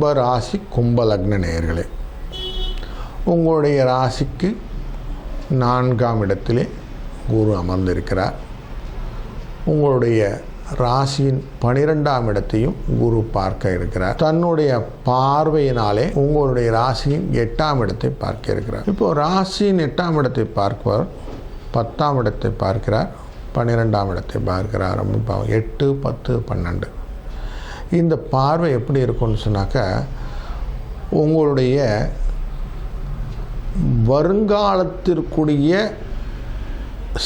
கும்ப ராசி கும்ப லக்ன நேயர்களே, உங்களுடைய ராசிக்கு 4ஆம் இடத்திலே குரு அமர்ந்திருக்கிறார். உங்களுடைய ராசியின் 12ஆம் இடத்தையும் குரு பார்க்க இருக்கிறார். தன்னுடைய பார்வையினாலே உங்களுடைய ராசியின் 8ஆம் இடத்தை பார்க்க இருக்கிறார். இப்போ ராசியின் 8ஆம் இடத்தை பார்ப்பவர் 10ஆம் இடத்தை பார்க்கிறார், 12ஆம் இடத்தை பார்க்கிறார். 8, 10, 12 இந்த பார்வை எப்படி இருக்கும்னு சொன்னாக்கா, உங்களுடைய வருங்காலத்திற்குரிய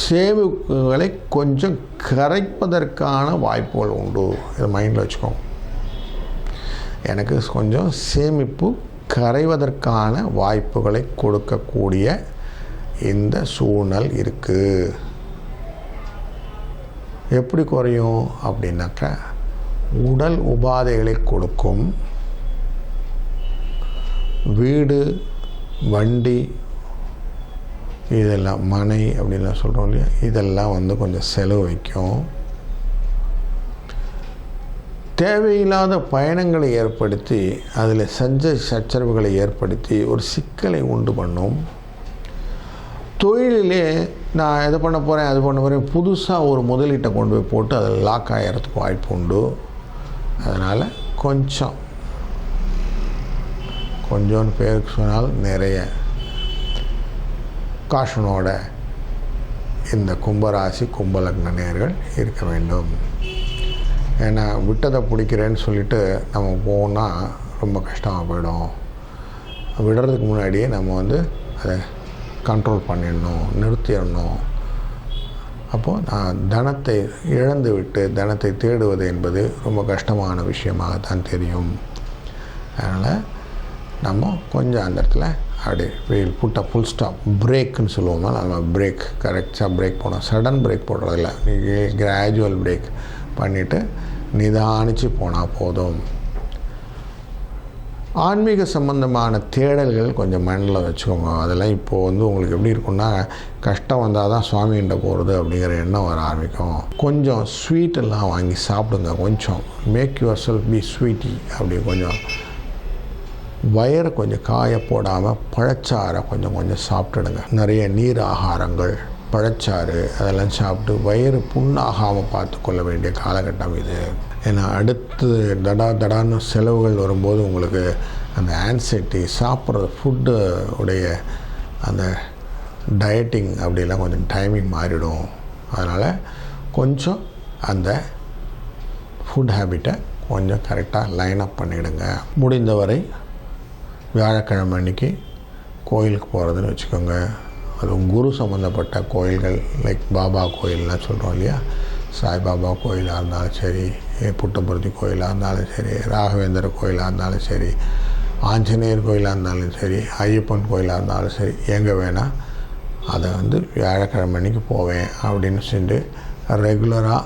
சேமிப்புகளை கொஞ்சம் கரைப்பதற்கான வாய்ப்புகள் உண்டு. இதை மைண்டில் வச்சுக்கோங்க. எனக்கு கொஞ்சம் சேமிப்பு கரைவதற்கான வாய்ப்புகளை கொடுக்கக்கூடிய இந்த சூழ்நிலை இருக்குது. எப்படி குறையும் அப்படின்னாக்கா, உடல் உபாதைகளை கொடுக்கும். வீடு, வண்டி, இதெல்லாம் மனை அப்படின்லாம் சொல்கிறோம் இல்லையா, இதெல்லாம் கொஞ்சம் செலவு வைக்கும். தேவையில்லாத பயணங்களை ஏற்படுத்தி அதில் சச்சரவுகளை ஏற்படுத்தி ஒரு சிக்கலை உண்டு பண்ணும். தொழிலிலே நான் எதை பண்ண போகிறேன் அது பண்ண போகிறேன், புதுசாக ஒரு முதலீட்டை கொண்டு போய் போட்டு அதில் லாக் ஆகிறதுக்கு வாய்ப்பு உண்டு. அதனால் கொஞ்சோன்னு பேருக்கு சொன்னால் நிறைய காஷனோட இந்த கும்பராசி கும்பலக்ன நேயர்கள் இருக்க வேண்டும். ஏன்னா விட்டதை பிடிக்கிறேன்னு சொல்லிட்டு நம்ம போனால் ரொம்ப கஷ்டமாக போயிடும். விடுறதுக்கு முன்னாடியே நம்ம அதை கண்ட்ரோல் பண்ணிடணும், நிறுத்திடணும். அப்போது நான் தனத்தை இழந்து விட்டு தனத்தை தேடுவது என்பது ரொம்ப கஷ்டமான விஷயமாகத்தான் தெரியும். அதனால் நம்ம கொஞ்சம் அந்த இடத்துல அப்படியே புட்ட ஃபுல் ஸ்டாப் பிரேக்குன்னு சொல்லுவோம்னா, நம்ம பிரேக் கரெக்டாக பிரேக் போடணும். சடன் பிரேக் போடுறதில்ல, கிராஜுவல் பிரேக் பண்ணிவிட்டு நிதானித்து போனால் போதும். ஆன்மீக சம்பந்தமான தேடல்கள் கொஞ்சம் மனதில் வச்சுக்கோங்க. அதெல்லாம் இப்போது உங்களுக்கு எப்படி இருக்குன்னா, கஷ்டம் வந்தால் தான் சுவாமிகிட்ட போகிறது அப்படிங்கிற எண்ணம் வர ஆரம்பிக்கும். கொஞ்சம் ஸ்வீட்டெல்லாம் வாங்கி சாப்பிடுங்க. கொஞ்சம் make yourself be sweetie. அப்படி கொஞ்சம் வயரை கொஞ்சம் காய போடாமல் பழச்சாறை கொஞ்சம் சாப்பிட்டுடுங்க. நிறைய நீர் ஆகாரங்கள், பழச்சாறு அதெல்லாம் சாப்பிட்டு வயிறு புண்ணாகாமல் பார்த்து கொள்ள வேண்டிய காலகட்டம் இது. ஏன்னா அடுத்து தடான்னு செலவுகள் வரும்போது உங்களுக்கு அந்த ஆன்சைட்டி, சாப்பிட்ற ஃபுட்டு உடைய அந்த டயட்டிங் அப்படிலாம் கொஞ்சம் டைமிங் மாறிடும். அதனால் கொஞ்சம் அந்த ஃபுட் ஹேபிட்டை கொஞ்சம் கரெக்டாக லைன் அப் பண்ணிவிடுங்க. முடிந்தவரை வியாழக்கிழமை அன்றைக்கி கோயிலுக்கு போகிறதுன்னு வச்சுக்கோங்க. அதுவும் குரு சம்மந்தப்பட்ட கோயில்கள், லைக் பாபா கோயிலெலாம் சொல்கிறோம் இல்லையா, சாய்பாபா கோயிலாக இருந்தாலும் சரி, புட்டபர்த்தி கோயிலாக இருந்தாலும் சரி, ராகவேந்திர கோயிலாக இருந்தாலும் சரி, ஆஞ்சநேயர் கோயிலாக இருந்தாலும் சரி, ஐயப்பன் கோயிலாக இருந்தாலும் சரி, எங்கே வேணால் அதை வியாழக்கிழமை அன்றைக்கி போவேன் அப்படின்னு செஞ்சு ரெகுலராக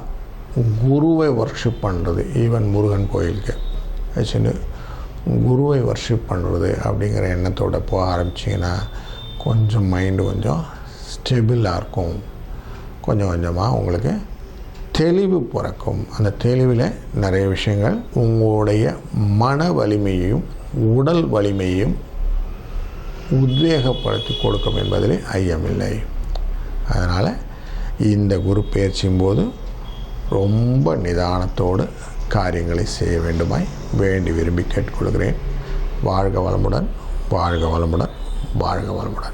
குருவை வர்ஷிப் பண்ணுறது. ஈவன் முருகன் கோயிலுக்கு வச்சுட்டு குருவை வர்ஷிப் பண்ணுறது அப்படிங்கிற எண்ணத்தோடு போக ஆரம்பிச்சிங்கன்னா கொஞ்சம் மைண்டு கொஞ்சம் ஸ்டெபிளாக இருக்கும். கொஞ்சம் கொஞ்சமாக உங்களுக்கு தெளிவு பிறக்கும். அந்த தெளிவில் நிறைய விஷயங்கள் உங்களுடைய மன வலிமையையும் உடல் வலிமையையும் உத்வேகப்படுத்தி கொடுக்கும் என்பதில் ஐயமில்லை. அதனால் இந்த குரு பயிற்சியும் போது ரொம்ப நிதானத்தோடு காரியங்களை செய்ய வேண்டுமாய் வேண்டி விரும்பி கேட்டுக்கொள்கிறேன். வாழ்க வளமுடன், வாழ்க வளமுடன், வாழ்க வளமுடன்.